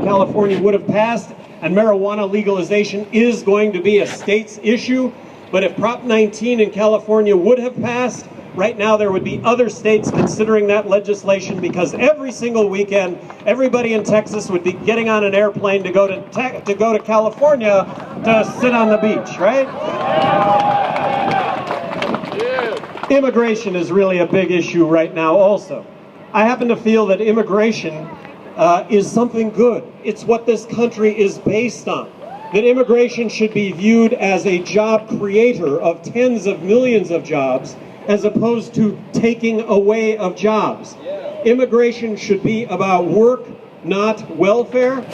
in California would have passed, and marijuana legalization is going to be a state's issue. But if Prop 19 in California would have passed, right now there would be other states considering that legislation, because every single weekend, everybody in Texas would be getting on an airplane to go to California to sit on the beach, right? Immigration is really a big issue right now also. I happen to feel that immigration is something good. It's what this country is based on. That immigration should be viewed as a job creator of tens of millions of jobs, as opposed to taking away of jobs. Immigration should be about work, not welfare.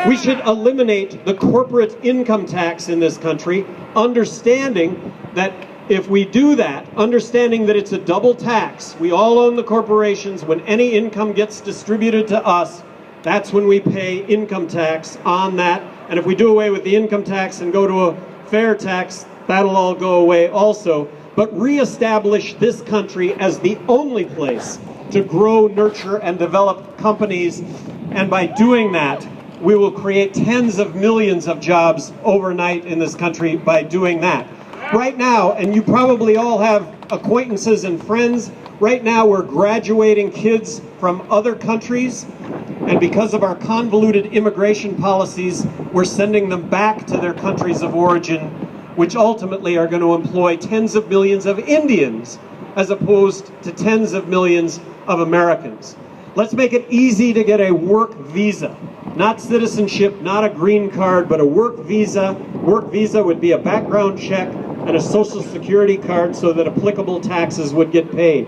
We should eliminate the corporate income tax in this country, understanding that if we do that, understanding that it's a double tax, we all own the corporations. When any income gets distributed to us, that's when we pay income tax on that. And if we do away with the income tax and go to a fair tax, that'll all go away also. But reestablish this country as the only place to grow, nurture, and develop companies. And by doing that, we will create tens of millions of jobs overnight in this country by doing that. Right now, and you probably all have acquaintances and friends, right now we're graduating kids from other countries, and because of our convoluted immigration policies, we're sending them back to their countries of origin, which ultimately are going to employ tens of millions of Indians as opposed to tens of millions of Americans. Let's make it easy to get a work visa. Not citizenship, not a green card, but a work visa. Work visa would be a background check and a social security card so that applicable taxes would get paid.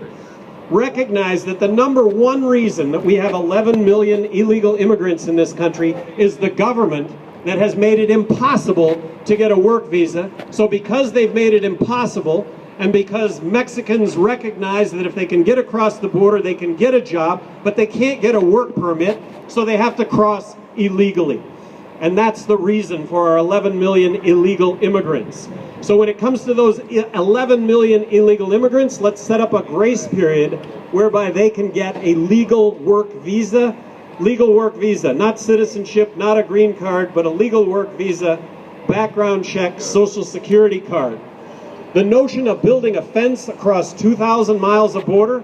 Recognize that the number one reason that we have 11 million illegal immigrants in this country is the government that has made it impossible to get a work visa. So because they've made it impossible, and because Mexicans recognize that if they can get across the border, they can get a job, but they can't get a work permit, so they have to cross illegally. And that's the reason for our 11 million illegal immigrants. So when it comes to those 11 million illegal immigrants, let's set up a grace period whereby they can get a legal work visa, not citizenship, not a green card, but a legal work visa, background check, social security card. The notion of building a fence across 2,000 miles of border,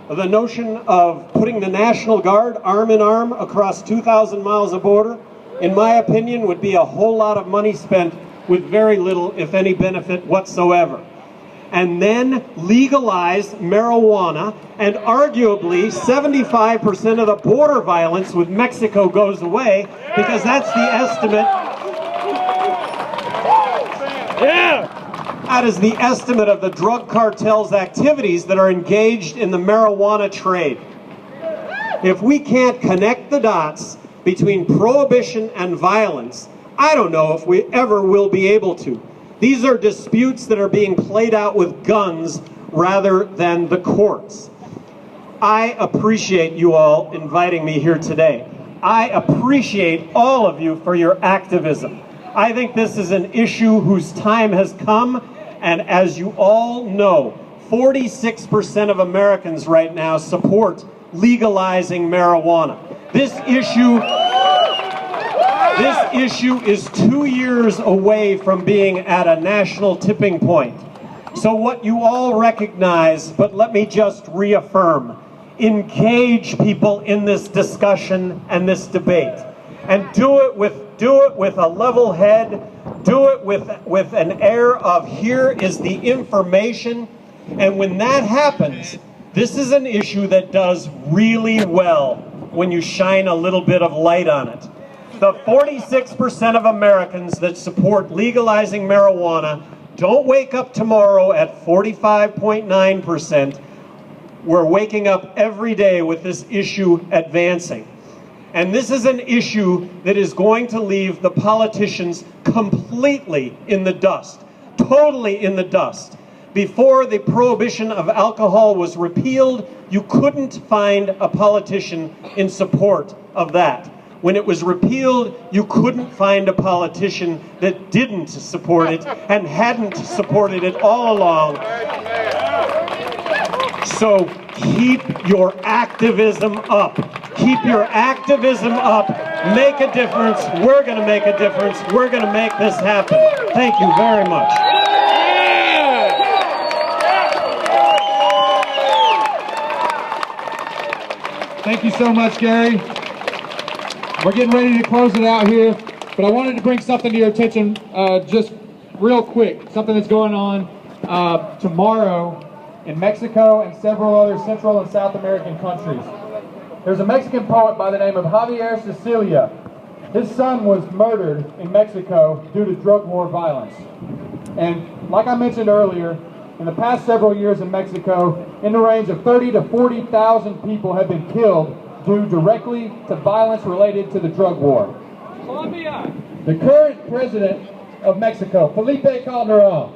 the notion of putting the National Guard arm in arm across 2,000 miles of border, in my opinion, would be a whole lot of money spent with very little, if any, benefit whatsoever. And then legalize marijuana, and arguably 75% of the border violence with Mexico goes away, because that's the estimate. That is the estimate of the drug cartel's activities that are engaged in the marijuana trade. If we can't connect the dots between prohibition and violence, I don't know if we ever will be able to. These are disputes that are being played out with guns rather than the courts. I appreciate you all inviting me here today. I appreciate all of you for your activism. I think this is an issue whose time has come, and as you all know, 46% of Americans right now support legalizing marijuana. This issue is 2 years away from being at a national tipping point. So what you all recognize, but let me just reaffirm, engage people in this discussion and this debate, and do it with a level head, do it with an air of here is the information. And when that happens, this is an issue that does really well when you shine a little bit of light on it. The 46% of Americans that support legalizing marijuana don't wake up tomorrow at 45.9%. We're waking up every day with this issue advancing. And this is an issue that is going to leave the politicians completely in the dust, totally in the dust. Before the prohibition of alcohol was repealed, you couldn't find a politician in support of that. When it was repealed, you couldn't find a politician that didn't support it and hadn't supported it all along. So keep your activism up. Keep your activism up make a difference. We're going to make a difference. We're going to make this happen. Thank you very much. Thank you so much, Gary. We're getting ready to close it out here, but I wanted to bring something to your attention just real quick, something that's going on tomorrow in Mexico and several other Central and South American countries. There's a Mexican poet by the name of Javier Cecilia. His son was murdered in Mexico due to drug war violence. And like I mentioned earlier, in the past several years in Mexico, in the range of 30 to 40,000 people have been killed due directly to violence related to the drug war. Colombia. The current president of Mexico, Felipe Calderón,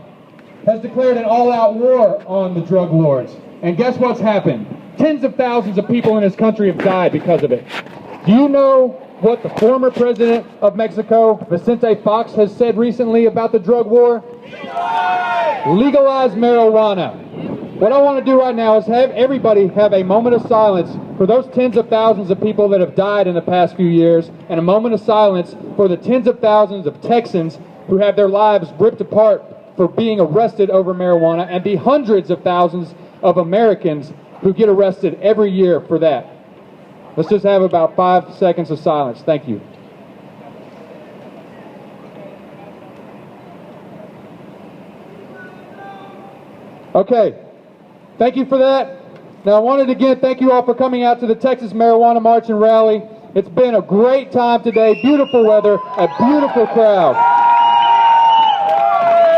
has declared an all-out war on the drug lords. And guess what's happened? Tens of thousands of people in his country have died because of it. Do you know what the former president of Mexico, Vicente Fox, has said recently about the drug war? Legalize marijuana. What I want to do right now is have everybody have a moment of silence for those tens of thousands of people that have died in the past few years, and a moment of silence for the tens of thousands of Texans who have their lives ripped apart for being arrested over marijuana, and the hundreds of thousands of Americans who get arrested every year for that. Let's just have about 5 seconds of silence. Thank you. Okay, thank you for that. Now I wanted to again thank you all for coming out to the Texas Marijuana March and Rally. It's been a great time today, beautiful weather, a beautiful crowd.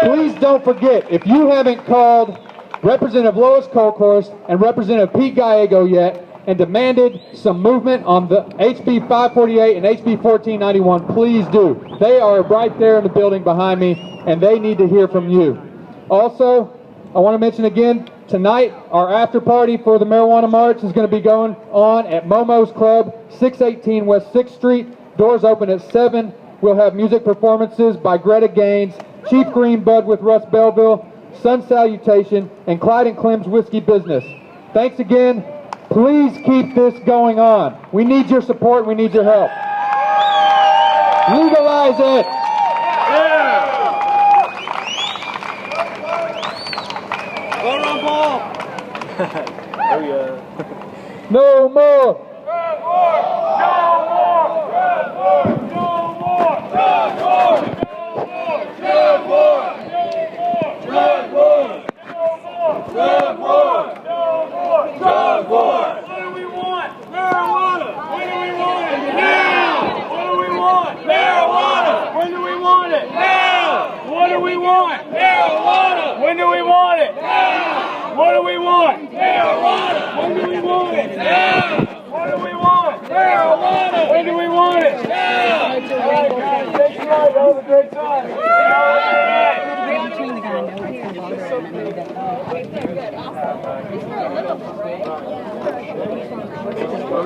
Please don't forget, if you haven't called Representative Lois Colkhorst and Representative Pete Gallego yet and demanded some movement on the HB 548 and HB 1491, please do. They are right there in the building behind me, and they need to hear from you. Also, I want to mention again, tonight our after party for the Marijuana March is going to be going on at Momo's Club, 618 West 6th Street. Doors open at 7. We'll have music performances by Greta Gaines, Chief Green Bud with Russ Belleville, Sun Salutation, and Clyde and Clem's Whiskey Business. Thanks again. Please keep this going on. We need your support. We need your help. Legalize it. Yeah. Go run ball. Oh yeah. No more. Drug war. No more. Drug war. No more. Drug war. Drug war. Drug war. Drug war. Drug war. What do we want? Marijuana. When do we want it? Now. What do we want? Marijuana. When do we want it? Now. What do we want? Marijuana. When do we want it? Now. What do we want? Marijuana. When do we want it? Now. What do we want? Marijuana. When do we want it? Now. All right, guys. Thanks a lot. That was a great time. Between the guy and it's kind of longer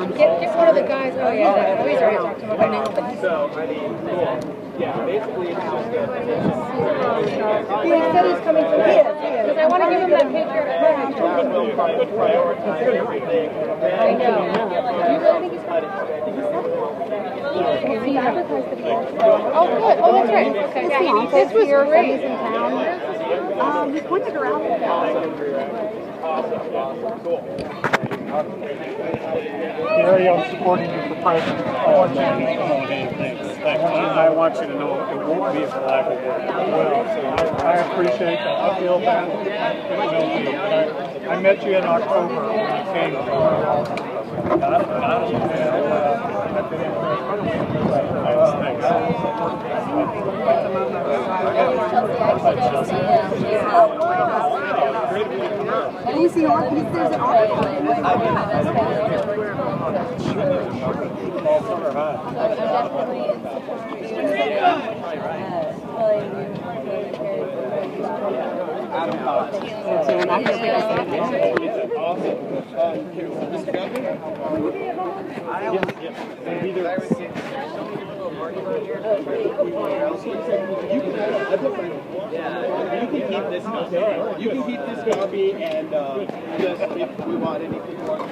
Just one of the guys. Oh yeah, Louise already talked to him about now, but So, I mean, yeah, basically it's just he said he's coming to me because I want to give him that picture. prioritize everything. I know. Do you really think he's coming? He advertised that he was. Oh good. Oh that's right. Okay. Yeah, this was great. He's in town. He's pointed around. Awesome. Cool. Gary, I'm supporting you for president. I want you to know. I want you to know it won't be for lack of work. Well, I appreciate that. I feel bad. It will be. I met you in October when you came. And you see all these there's an You can keep this copy and just if we want anything more.